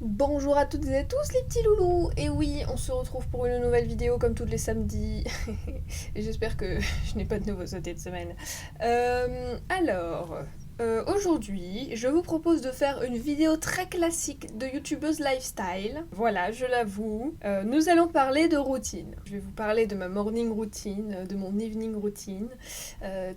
Bonjour à toutes et à tous les petits loulous. Et oui, on se retrouve pour une nouvelle vidéo comme tous les samedis. Et j'espère que je n'ai pas de nouveautés de semaine. Aujourd'hui, je vous propose de faire une vidéo très classique de youtubeuse lifestyle. Voilà, je l'avoue. Nous allons parler de routine. Je vais vous parler de ma morning routine, de mon evening routine,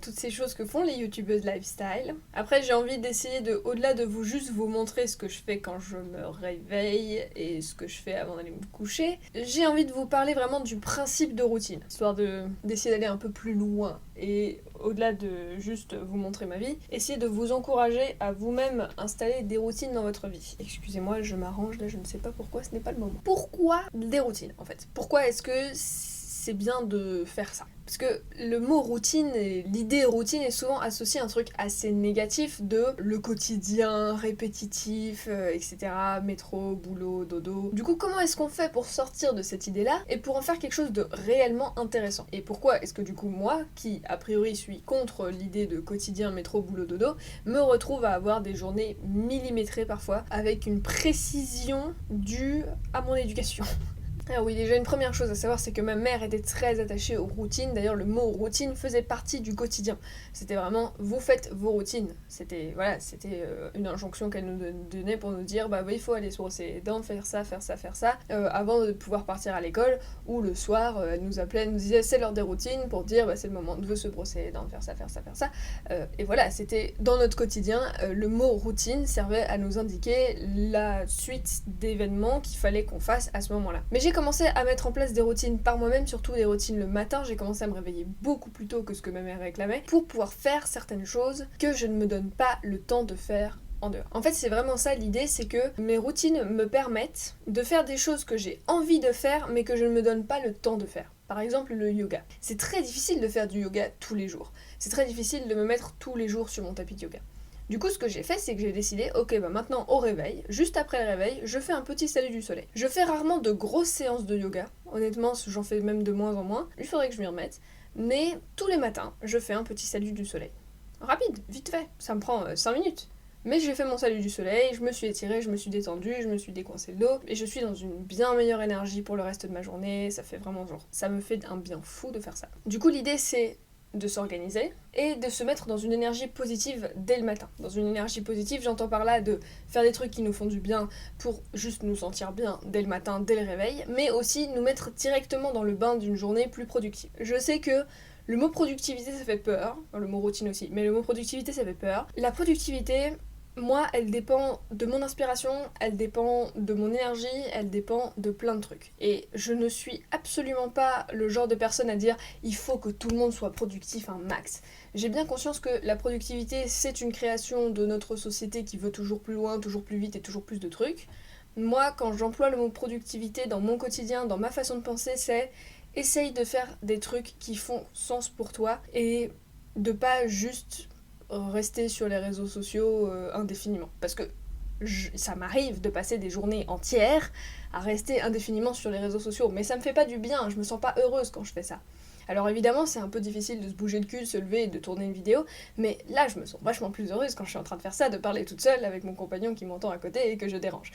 toutes ces choses que font les youtubeuses lifestyle. Après, j'ai envie d'essayer de, au-delà de vous juste vous montrer ce que je fais quand je me réveille et ce que je fais avant d'aller me coucher, j'ai envie de vous parler vraiment du principe de routine, histoire d'essayer d'aller un peu plus loin et au-delà de juste vous montrer ma vie, essayer de vous encourager à vous-même installer des routines dans votre vie. Excusez-moi, je m'arrange là, je ne sais pas pourquoi ce n'est pas le moment. Pourquoi des routines en fait? Pourquoi est-ce que c'est bien de faire ça? Parce que le mot routine et l'idée routine est souvent associée à un truc assez négatif de le quotidien, répétitif, etc. Métro, boulot, dodo. Du coup, comment est-ce qu'on fait pour sortir de cette idée-là et pour en faire quelque chose de réellement intéressant? Et pourquoi est-ce que du coup moi, qui a priori suis contre l'idée de quotidien, métro, boulot, dodo, me retrouve à avoir des journées millimétrées parfois, avec une précision due à mon éducation? Alors oui, déjà une première chose à savoir, c'est que ma mère était très attachée aux routines. D'ailleurs, le mot routine faisait partie du quotidien. C'était vraiment, vous faites vos routines. C'était une injonction qu'elle nous donnait pour nous dire, bah oui, il faut aller se brosser les dents, faire ça, faire ça, faire ça, avant de pouvoir partir à l'école. Ou le soir, elle nous appelait, elle nous disait, c'est l'heure des routines, pour dire, bah c'est le moment de se brosser les dents, faire ça, faire ça, faire ça. Et voilà, c'était dans notre quotidien. Le mot routine servait à nous indiquer la suite d'événements qu'il fallait qu'on fasse à ce moment-là. Mais j'ai commencé à mettre en place des routines par moi-même, surtout des routines le matin. J'ai commencé à me réveiller beaucoup plus tôt que ce que ma mère réclamait pour pouvoir faire certaines choses que je ne me donne pas le temps de faire en dehors. En fait, c'est vraiment ça l'idée, c'est que mes routines me permettent de faire des choses que j'ai envie de faire mais que je ne me donne pas le temps de faire. Par exemple, le yoga. C'est très difficile de faire du yoga tous les jours. C'est très difficile de me mettre tous les jours sur mon tapis de yoga. Du coup, ce que j'ai fait, c'est que j'ai décidé, ok, bah maintenant au réveil, juste après le réveil, je fais un petit salut du soleil. Je fais rarement de grosses séances de yoga, honnêtement, j'en fais même de moins en moins, il faudrait que je m'y remette, mais tous les matins, je fais un petit salut du soleil. Rapide, vite fait, ça me prend 5 minutes. Mais j'ai fait mon salut du soleil, je me suis étirée, je me suis détendue, je me suis décoincé le dos, et je suis dans une bien meilleure énergie pour le reste de ma journée, ça fait vraiment genre, ça me fait un bien fou de faire ça. Du coup, l'idée c'est de s'organiser et de se mettre dans une énergie positive dès le matin. Dans une énergie positive, j'entends par là de faire des trucs qui nous font du bien pour juste nous sentir bien dès le matin, dès le réveil, mais aussi nous mettre directement dans le bain d'une journée plus productive. Je sais que le mot productivité ça fait peur, le mot routine aussi, mais le mot productivité ça fait peur. La productivité, moi, elle dépend de mon inspiration, elle dépend de mon énergie, elle dépend de plein de trucs. Et je ne suis absolument pas le genre de personne à dire il faut que tout le monde soit productif un max. J'ai bien conscience que la productivité, c'est une création de notre société qui veut toujours plus loin, toujours plus vite et toujours plus de trucs. Moi, quand j'emploie le mot productivité dans mon quotidien, dans ma façon de penser, c'est essaye de faire des trucs qui font sens pour toi et de pas juste rester sur les réseaux sociaux indéfiniment. Parce que ça m'arrive de passer des journées entières à rester indéfiniment sur les réseaux sociaux, mais ça me fait pas du bien, je me sens pas heureuse quand je fais ça. Alors évidemment, c'est un peu difficile de se bouger le cul, de se lever et de tourner une vidéo, mais là, je me sens vachement plus heureuse quand je suis en train de faire ça, de parler toute seule avec mon compagnon qui m'entend à côté et que je dérange.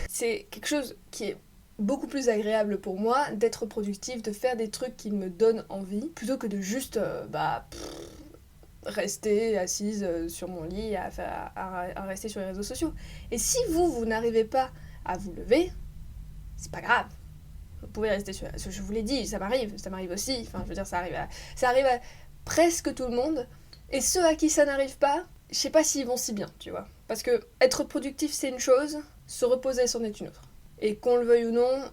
C'est quelque chose qui est beaucoup plus agréable pour moi d'être productive, de faire des trucs qui me donnent envie, plutôt que de juste, rester assise sur mon lit à rester sur les réseaux sociaux. Et si vous n'arrivez pas à vous lever, c'est pas grave. Vous pouvez rester sur... Je vous l'ai dit, ça m'arrive aussi. Enfin, je veux dire, ça arrive à presque tout le monde. Et ceux à qui ça n'arrive pas, je sais pas s'ils vont si bien, tu vois. Parce que être productif, c'est une chose, se reposer, c'en est une autre. Et qu'on le veuille ou non,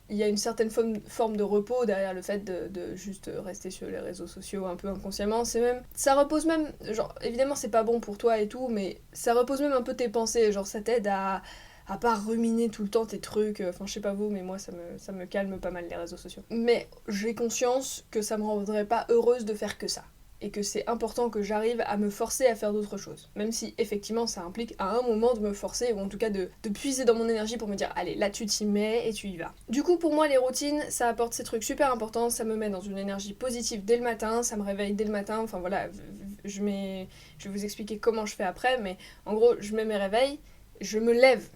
il y a une certaine forme de repos derrière le fait de juste rester sur les réseaux sociaux un peu inconsciemment. C'est même... Ça repose même... Genre, évidemment, c'est pas bon pour toi et tout, mais ça repose même un peu tes pensées. Genre, ça t'aide à pas ruminer tout le temps tes trucs. Enfin, je sais pas vous, mais moi, ça me calme pas mal les réseaux sociaux. Mais j'ai conscience que ça me rendrait pas heureuse de faire que ça. Et que c'est important que j'arrive à me forcer à faire d'autres choses. Même si effectivement ça implique à un moment de me forcer, ou en tout cas de puiser dans mon énergie pour me dire allez là tu t'y mets et tu y vas. Du coup pour moi les routines ça apporte ces trucs super importants, ça me met dans une énergie positive dès le matin, ça me réveille dès le matin, enfin voilà, je vais vous expliquer comment je fais après, mais en gros je mets mes réveils, je me lève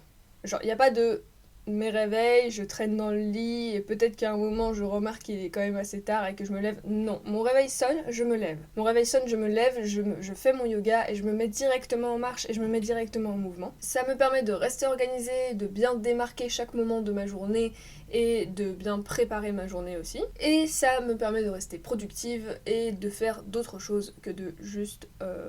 Genre, il n'y a pas de mes réveils, je traîne dans le lit et peut-être qu'à un moment je remarque qu'il est quand même assez tard et que je me lève. Non, mon réveil sonne, je me lève. Mon réveil sonne, je me lève, je fais mon yoga et je me mets directement en marche et je me mets directement en mouvement. Ça me permet de rester organisée, de bien démarquer chaque moment de ma journée et de bien préparer ma journée aussi. Et ça me permet de rester productive et de faire d'autres choses que de juste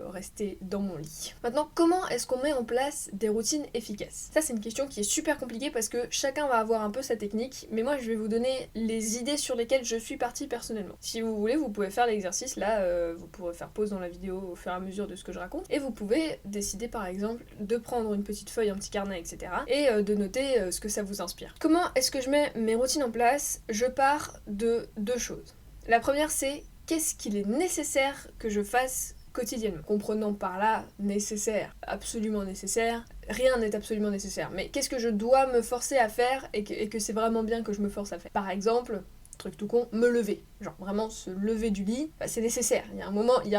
rester dans mon lit. Maintenant, comment est-ce qu'on met en place des routines efficaces? Ça, c'est une question qui est super compliquée parce que chacun va avoir un peu sa technique, mais moi je vais vous donner les idées sur lesquelles je suis partie personnellement. Si vous voulez, vous pouvez faire l'exercice là, vous pourrez faire pause dans la vidéo au fur et à mesure de ce que je raconte, et vous pouvez décider par exemple de prendre une petite feuille, un petit carnet, etc. et de noter ce que ça vous inspire. Comment est-ce que je mets mes routines en place? Je pars de deux choses. La première, c'est qu'est-ce qu'il est nécessaire que je fasse quotidiennement. Comprenant par là nécessaire, absolument nécessaire, rien n'est absolument nécessaire, mais qu'est-ce que je dois me forcer à faire et que c'est vraiment bien que je me force à faire. Par exemple, truc tout con, me lever. Genre vraiment se lever du lit, bah, c'est nécessaire. Il y a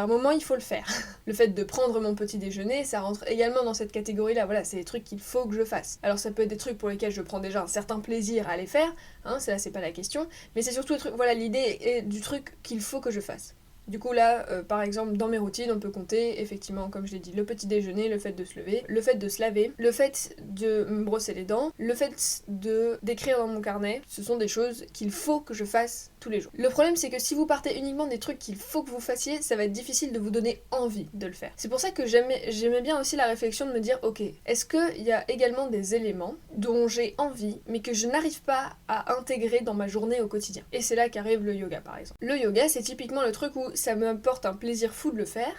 un moment, il faut le faire. Le fait de prendre mon petit déjeuner, ça rentre également dans cette catégorie-là. Voilà, c'est des trucs qu'il faut que je fasse. Alors ça peut être des trucs pour lesquels je prends déjà un certain plaisir à les faire, hein, c'est pas la question, mais c'est surtout des trucs, voilà, l'idée est du truc qu'il faut que je fasse. Du coup là, par exemple, dans mes routines, on peut compter, effectivement, comme je l'ai dit, le petit déjeuner, le fait de se lever, le fait de se laver, le fait de me brosser les dents, le fait d'écrire dans mon carnet. Ce sont des choses qu'il faut que je fasse tous les jours. Le problème, c'est que si vous partez uniquement des trucs qu'il faut que vous fassiez, ça va être difficile de vous donner envie de le faire. C'est pour ça que j'aimais bien aussi la réflexion de me dire, ok, est-ce qu'il y a également des éléments dont j'ai envie, mais que je n'arrive pas à intégrer dans ma journée au quotidien? Et c'est là qu'arrive le yoga, par exemple. Le yoga, c'est typiquement le truc où ça m'apporte un plaisir fou de le faire,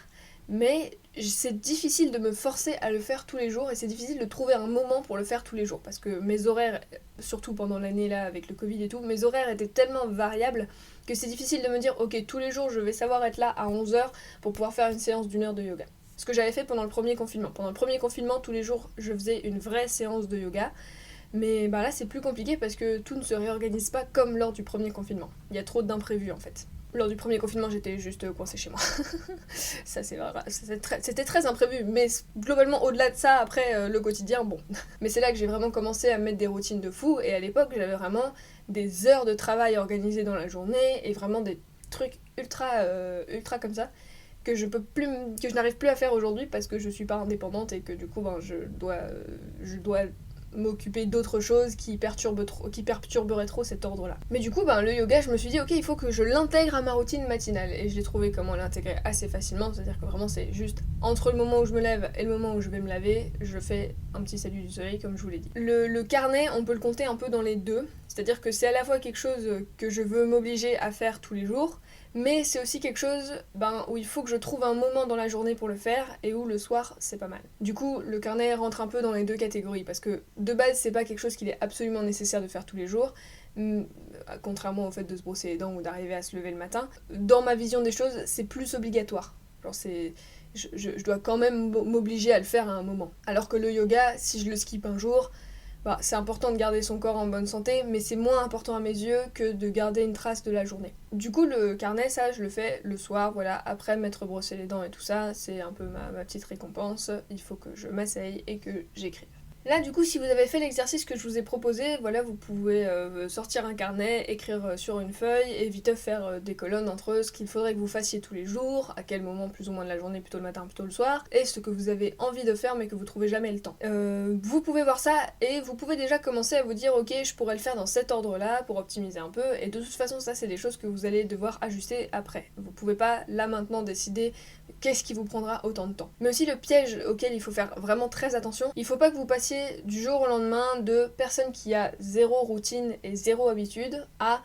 mais c'est difficile de me forcer à le faire tous les jours et c'est difficile de trouver un moment pour le faire tous les jours parce que mes horaires, surtout pendant l'année là avec le Covid et tout, mes horaires étaient tellement variables que c'est difficile de me dire ok, tous les jours je vais savoir être là à 11h pour pouvoir faire une séance d'1 heure de yoga. Ce que j'avais fait pendant le premier confinement. Pendant le premier confinement, tous les jours je faisais une vraie séance de yoga. Mais bah là c'est plus compliqué parce que tout ne se réorganise pas comme lors du premier confinement. Il y a trop d'imprévus en fait. Lors du premier confinement, j'étais juste coincée chez moi. Ça, c'est vrai, c'était très imprévu. Mais globalement, au-delà de ça, après le quotidien, bon. Mais c'est là que j'ai vraiment commencé à mettre des routines de fou. Et à l'époque, j'avais vraiment des heures de travail organisées dans la journée et vraiment des trucs ultra comme ça que je n'arrive plus à faire aujourd'hui parce que je suis pas indépendante et que du coup, ben, je dois m'occuper d'autres choses qui perturberaient trop cet ordre-là. Mais du coup, ben, le yoga, je me suis dit, ok, il faut que je l'intègre à ma routine matinale. Et j'ai trouvé comment l'intégrer assez facilement, c'est-à-dire que vraiment c'est juste entre le moment où je me lève et le moment où je vais me laver, je fais un petit salut du soleil, comme je vous l'ai dit. Le carnet, on peut le compter un peu dans les deux, c'est-à-dire que c'est à la fois quelque chose que je veux m'obliger à faire tous les jours, mais c'est aussi quelque chose où il faut que je trouve un moment dans la journée pour le faire et où le soir c'est pas mal. Du coup, le carnet rentre un peu dans les deux catégories parce que de base c'est pas quelque chose qu'il est absolument nécessaire de faire tous les jours, contrairement au fait de se brosser les dents ou d'arriver à se lever le matin. Dans ma vision des choses, c'est plus obligatoire. Genre je dois quand même m'obliger à le faire à un moment. Alors que le yoga, si je le skip un jour, c'est important de garder son corps en bonne santé, mais c'est moins important à mes yeux que de garder une trace de la journée. Du coup, le carnet, ça, je le fais le soir, voilà, après m'être brossé les dents et tout ça, c'est un peu ma petite récompense. Il faut que je m'asseye et que j'écrive. Là, du coup, si vous avez fait l'exercice que je vous ai proposé, voilà, vous pouvez sortir un carnet, écrire sur une feuille et vite faire des colonnes entre ce qu'il faudrait que vous fassiez tous les jours, à quel moment plus ou moins de la journée, plutôt le matin, plutôt le soir, et ce que vous avez envie de faire mais que vous trouvez jamais le temps. Vous pouvez voir ça et vous pouvez déjà commencer à vous dire ok, je pourrais le faire dans cet ordre-là pour optimiser un peu, et de toute façon, ça c'est des choses que vous allez devoir ajuster après. Vous pouvez pas là maintenant décider qu'est-ce qui vous prendra autant de temps. Mais aussi le piège auquel il faut faire vraiment très attention, il faut pas que vous passiez du jour au lendemain de personne qui a zéro routine et zéro habitude à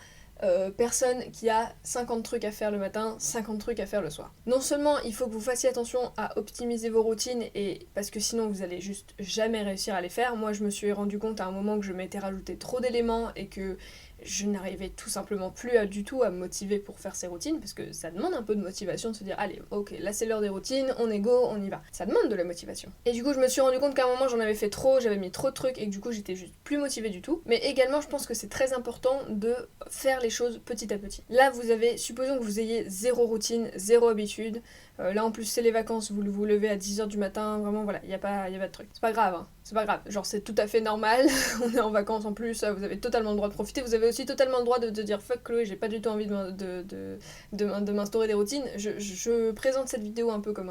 personne qui a 50 trucs à faire le matin, 50 trucs à faire le soir. Non seulement il faut que vous fassiez attention à optimiser vos routines, et parce que sinon vous allez juste jamais réussir à les faire. Moi je me suis rendu compte à un moment que je m'étais rajouté trop d'éléments et que je n'arrivais tout simplement plus du tout à me motiver pour faire ces routines, parce que ça demande un peu de motivation de se dire allez, ok, là c'est l'heure des routines, on est go, on y va. Ça demande de la motivation. Et du coup je me suis rendu compte qu'à un moment j'en avais fait trop, j'avais mis trop de trucs et que du coup j'étais juste plus motivée du tout. Mais également je pense que c'est très important de faire les choses petit à petit. Là vous avez, supposons que vous ayez zéro routine, zéro habitude, là en plus c'est les vacances, vous levez à 10h du matin, vraiment voilà, il y a pas de truc. C'est pas grave, hein. C'est pas grave, genre c'est tout à fait normal, on est en vacances en plus, vous avez totalement le droit de profiter, vous avez aussi totalement le droit de dire fuck Chloé, j'ai pas du tout envie de m'instaurer des routines. Je présente cette vidéo un peu comme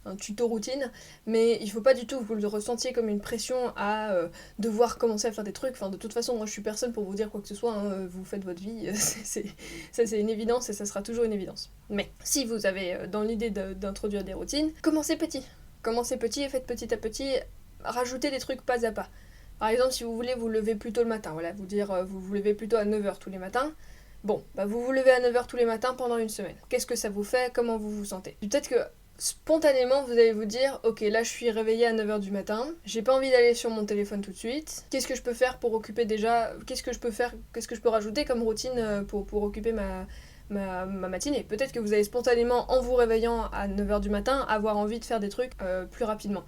un tuto routine, mais il faut pas du tout que vous le ressentiez comme une pression à devoir commencer à faire des trucs. Enfin, de toute façon, moi je suis personne pour vous dire quoi que ce soit, hein, vous faites votre vie, ça c'est une évidence et ça sera toujours une évidence. Mais si vous avez dans l'idée d'introduire des routines, commencez petit. Commencez petit et faites petit à petit, rajoutez des trucs pas à pas. Par exemple, si vous voulez vous lever plus tôt le matin, voilà, vous dire vous vous levez plutôt à 9h tous les matins, bon, bah vous vous levez à 9h tous les matins pendant une semaine. Qu'est-ce que ça vous fait? Comment vous vous sentez? Peut-être que spontanément, vous allez vous dire, ok, là je suis réveillée à 9h du matin, j'ai pas envie d'aller sur mon téléphone tout de suite, qu'est-ce que je peux faire pour occuper déjà, qu'est-ce que je peux rajouter comme routine pour occuper ma matinée. Peut-être que vous allez spontanément, en vous réveillant à 9h du matin, avoir envie de faire des trucs plus rapidement.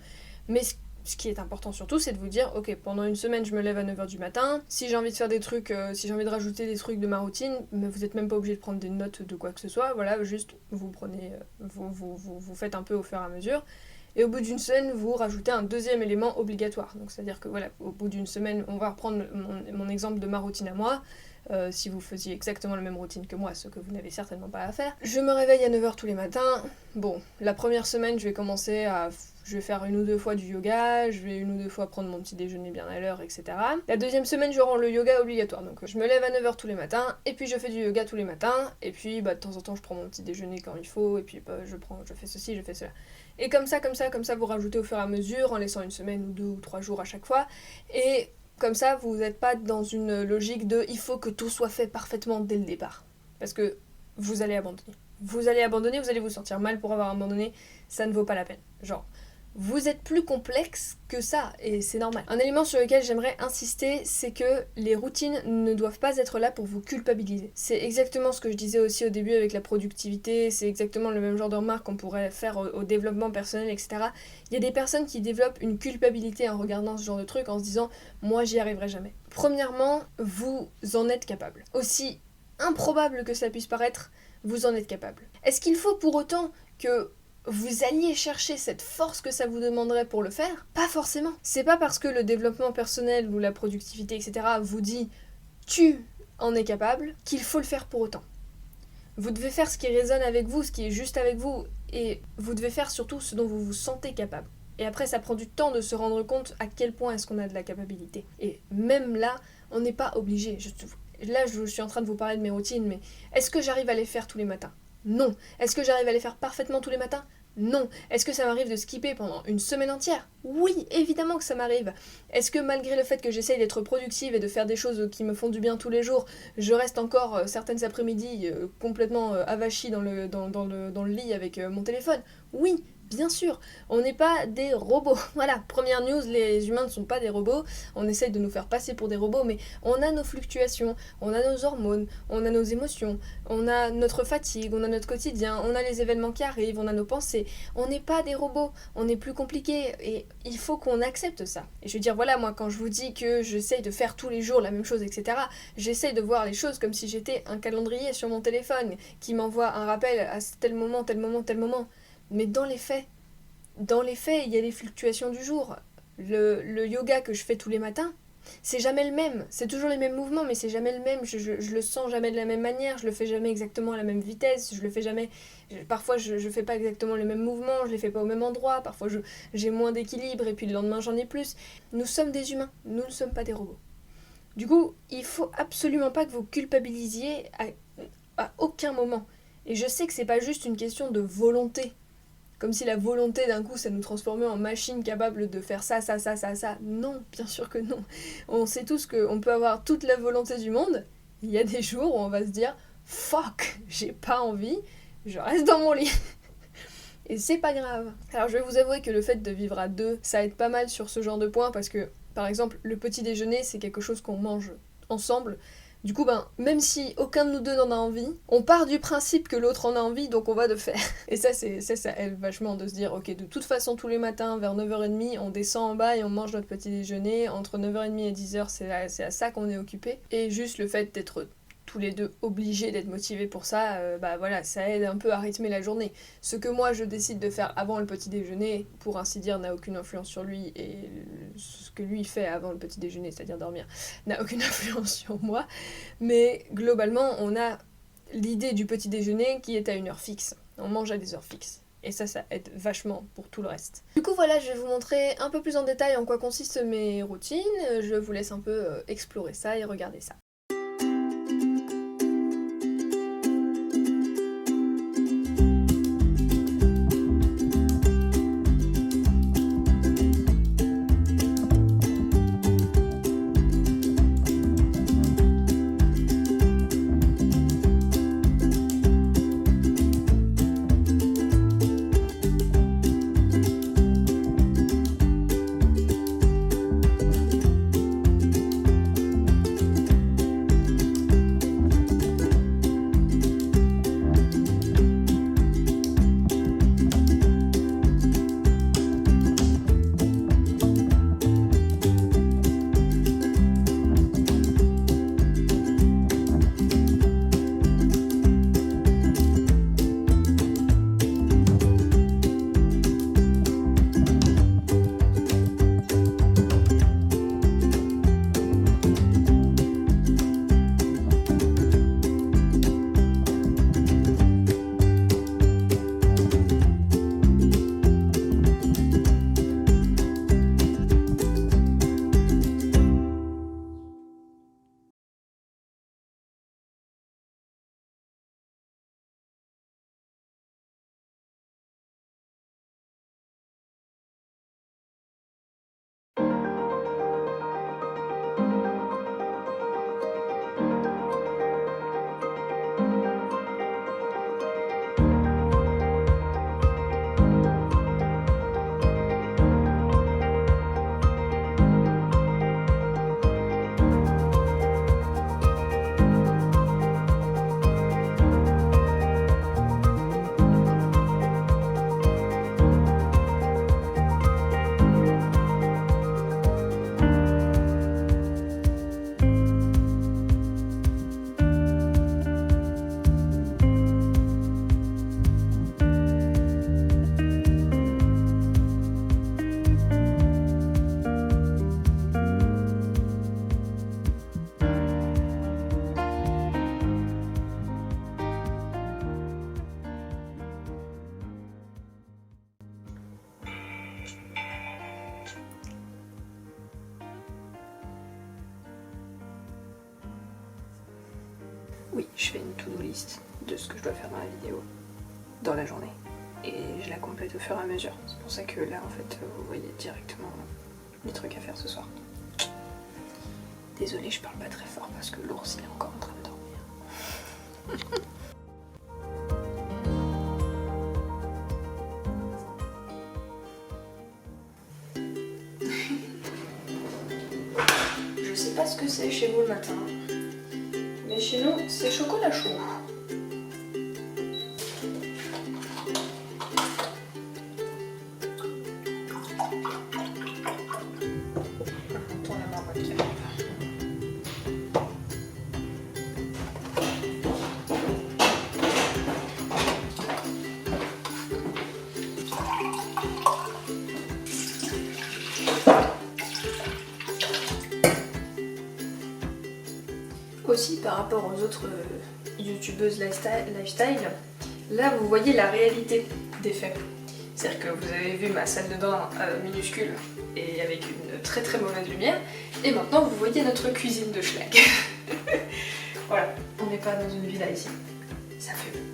Mais ce qui est important surtout, c'est de vous dire, ok, pendant une semaine, je me lève à 9h du matin, si j'ai envie de faire des trucs, si j'ai envie de rajouter des trucs de ma routine, mais vous n'êtes même pas obligé de prendre des notes de quoi que ce soit, voilà, juste vous prenez, vous faites un peu au fur et à mesure, et au bout d'une semaine, vous rajoutez un deuxième élément obligatoire. Donc c'est-à-dire que voilà, au bout d'une semaine, on va reprendre mon exemple de ma routine à moi, si vous faisiez exactement la même routine que moi, ce que vous n'avez certainement pas à faire. Je me réveille à 9h tous les matins. Bon, la première semaine, je vais faire une ou deux fois du yoga, je vais une ou deux fois prendre mon petit déjeuner bien à l'heure, etc. La deuxième semaine, je rends le yoga obligatoire. Donc je me lève à 9h tous les matins, et puis je fais du yoga tous les matins, et puis de temps en temps, je prends mon petit déjeuner quand il faut, et puis je fais ceci, je fais cela. Et comme ça, vous rajoutez au fur et à mesure, en laissant une semaine ou 2 ou 3 jours à chaque fois, et comme ça, vous n'êtes pas dans une logique de il faut que tout soit fait parfaitement dès le départ. Parce que vous allez abandonner. Vous allez vous sentir mal pour avoir abandonné, ça ne vaut pas la peine. Genre, vous êtes plus complexe que ça, et c'est normal. Un élément sur lequel j'aimerais insister, c'est que les routines ne doivent pas être là pour vous culpabiliser. C'est exactement ce que je disais aussi au début avec la productivité, c'est exactement le même genre de remarque qu'on pourrait faire au développement personnel, etc. Il y a des personnes qui développent une culpabilité en regardant ce genre de truc, en se disant « moi j'y arriverai jamais ». Premièrement, vous en êtes capable. Aussi improbable que ça puisse paraître, vous en êtes capable. Est-ce qu'il faut pour autant que vous alliez chercher cette force que ça vous demanderait pour le faire? Pas forcément. C'est pas parce que le développement personnel ou la productivité, etc. vous dit tu en es capable qu'il faut le faire pour autant. Vous devez faire ce qui résonne avec vous, ce qui est juste avec vous, et vous devez faire surtout ce dont vous vous sentez capable. Et après, ça prend du temps de se rendre compte à quel point est-ce qu'on a de la capacité. Et même là, on n'est pas obligé. Là, je suis en train de vous parler de mes routines, mais est-ce que j'arrive à les faire tous les matins? Non. Est-ce que j'arrive à les faire parfaitement tous les matins? Non. Est-ce que ça m'arrive de skipper pendant une semaine entière? Oui, évidemment que ça m'arrive. Est-ce que malgré le fait que j'essaye d'être productive et de faire des choses qui me font du bien tous les jours, je reste encore certaines après-midi complètement avachie dans le lit avec mon téléphone? Oui. Bien sûr, on n'est pas des robots. Voilà, première news, les humains ne sont pas des robots. On essaye de nous faire passer pour des robots, mais on a nos fluctuations, on a nos hormones, on a nos émotions, on a notre fatigue, on a notre quotidien, on a les événements qui arrivent, on a nos pensées. On n'est pas des robots, on est plus compliqué et il faut qu'on accepte ça. Et je veux dire, voilà, moi quand je vous dis que j'essaye de faire tous les jours la même chose, etc., j'essaye de voir les choses comme si j'étais un calendrier sur mon téléphone qui m'envoie un rappel à tel moment, tel moment, tel moment. Mais dans les faits, il y a les fluctuations du jour. Le yoga que je fais tous les matins, c'est jamais le même. C'est toujours les mêmes mouvements, mais c'est jamais le même. Je le sens jamais de la même manière, je le fais jamais exactement à la même vitesse, je le fais jamais... Parfois, je fais pas exactement les mêmes mouvements, je les fais pas au même endroit, parfois j'ai moins d'équilibre et puis le lendemain j'en ai plus. Nous sommes des humains, nous ne sommes pas des robots. Du coup, il faut absolument pas que vous culpabilisiez à aucun moment. Et je sais que c'est pas juste une question de volonté. Comme si la volonté d'un coup ça nous transformait en machine capable de faire ça. Non, bien sûr que non. On sait tous qu'on peut avoir toute la volonté du monde. Il y a des jours où on va se dire fuck, j'ai pas envie, je reste dans mon lit. Et c'est pas grave. Alors je vais vous avouer que le fait de vivre à deux, ça aide pas mal sur ce genre de points parce que par exemple le petit déjeuner c'est quelque chose qu'on mange ensemble. Du coup, même si aucun de nous deux n'en a envie, on part du principe que l'autre en a envie, donc on va le faire. Et ça aide vachement de se dire, ok, de toute façon, tous les matins, vers 9h30, on descend en bas et on mange notre petit déjeuner. Entre 9h30 et 10h, c'est à ça qu'on est occupé. Et juste le fait d'être tous les deux obligés d'être motivés pour ça, bah voilà, ça aide un peu à rythmer la journée. Ce que moi je décide de faire avant le petit déjeuner, pour ainsi dire, n'a aucune influence sur lui, et ce que lui fait avant le petit déjeuner, c'est-à-dire dormir, n'a aucune influence sur moi. Mais globalement, on a l'idée du petit déjeuner qui est à une heure fixe. On mange à des heures fixes. Et ça aide vachement pour tout le reste. Du coup voilà, je vais vous montrer un peu plus en détail en quoi consistent mes routines. Je vous laisse un peu explorer ça et regarder ça. Oui, je fais une to-do list de ce que je dois faire dans la vidéo, dans la journée. Et je la complète au fur et à mesure. C'est pour ça que là, en fait, vous voyez directement les trucs à faire ce soir. Désolée, je parle pas très fort parce que l'ours il est encore en train de dormir. Je sais pas ce que c'est chez vous le matin, mais chez nous, c'est chocolat chaud. Tourne la main qui arrive. Aussi par rapport aux autres youtubeuses lifestyle, là vous voyez la réalité des faits. C'est-à-dire que vous avez vu ma salle de bain minuscule et avec une très très mauvaise lumière, et maintenant vous voyez notre cuisine de schlag. Voilà, on n'est pas dans une villa ici, ça fait beau.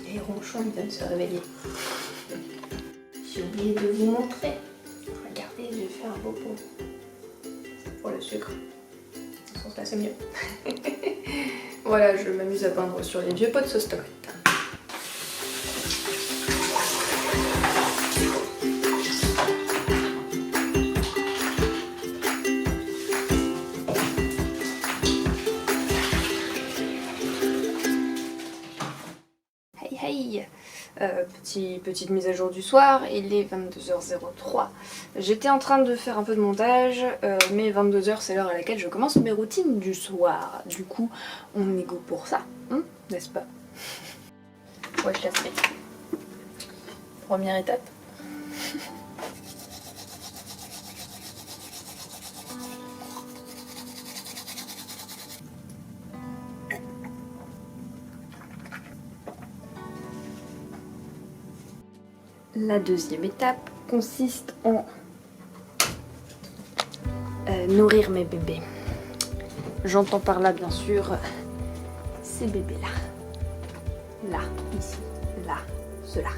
Les ronchons, ils viennent se réveiller. J'ai oublié de vous montrer. Regardez, j'ai fait un beau pot. Pour le sucre. Ce sens-là, c'est mieux. Voilà, je m'amuse à peindre sur les vieux pots de sauce tomate. Hey hey, petite mise à jour du soir, il est 22h03. J'étais en train de faire un peu de montage, mais 22h c'est l'heure à laquelle je commence mes routines du soir. Du coup, on est go pour ça, hein, n'est-ce pas? Ouais, je la fais. Première étape. La deuxième étape consiste en nourrir mes bébés. J'entends par là bien sûr ces bébés-là. Là, ici, là, ceux-là.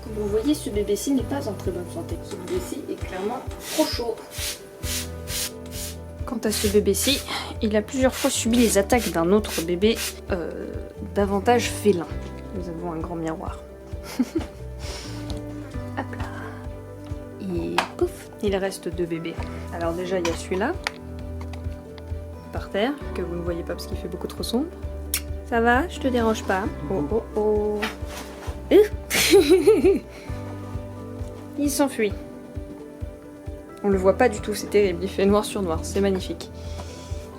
Comme vous voyez, ce bébé-ci n'est pas en très bonne santé. Ce bébé-ci est clairement trop chaud. Quant à ce bébé-ci, il a plusieurs fois subi les attaques d'un autre bébé davantage félin. Nous avons un grand miroir. Hop là. Et pouf, il reste 2 bébés. Alors déjà, il y a celui-là, par terre, que vous ne voyez pas parce qu'il fait beaucoup trop sombre. Ça va, je te dérange pas? Oh oh oh. Il s'enfuit. On le voit pas du tout, c'est terrible, il fait noir sur noir, c'est magnifique.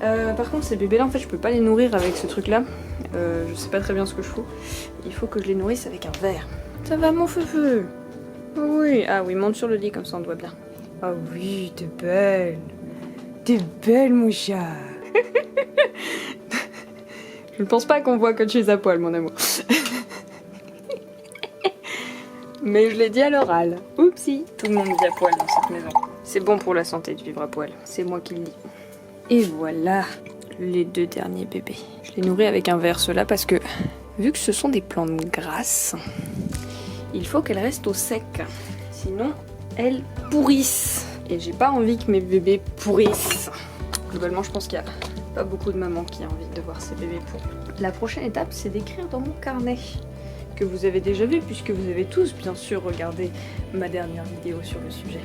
Par contre ces bébés là en fait je peux pas les nourrir avec ce truc là. Je sais pas très bien ce que je fous. Il faut que je les nourrisse avec un verre. Ça va mon feu? Oui, ah oui, monte sur le lit comme ça on te voit bien. Ah oui, t'es belle. T'es belle mon chat. Je ne pense pas qu'on voit que tu es à poil mon amour. Mais je l'ai dit à l'oral. Oupsie. Tout le monde vit à poil dans cette maison. C'est bon pour la santé de vivre à poil. C'est moi qui le dis. Et voilà les 2 derniers bébés. Je les nourris avec un verre ceux-là parce que vu que ce sont des plantes grasses, il faut qu'elles restent au sec. Sinon, elles pourrissent. Et j'ai pas envie que mes bébés pourrissent. Globalement, je pense qu'il y a pas beaucoup de mamans qui ont envie de voir ces bébés pourris. La prochaine étape, c'est d'écrire dans mon carnet. Que vous avez déjà vu puisque vous avez tous bien sûr regardé ma dernière vidéo sur le sujet.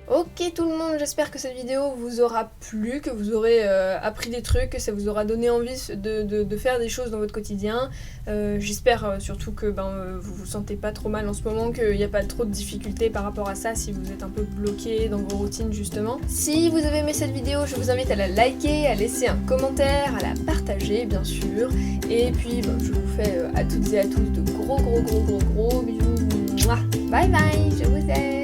Ok tout le monde, j'espère que cette vidéo vous aura plu, que vous aurez appris des trucs, que ça vous aura donné envie de faire des choses dans votre quotidien. J'espère surtout que vous vous sentez pas trop mal en ce moment, qu'il n'y a pas trop de difficultés par rapport à ça si vous êtes un peu bloqué dans vos routines justement. Si vous avez aimé cette vidéo, je vous invite à la liker, à laisser un commentaire, à la partager bien sûr. Et puis je vous fais à toutes et à tous de gros bisous. Mouah. Bye bye, je vous aime.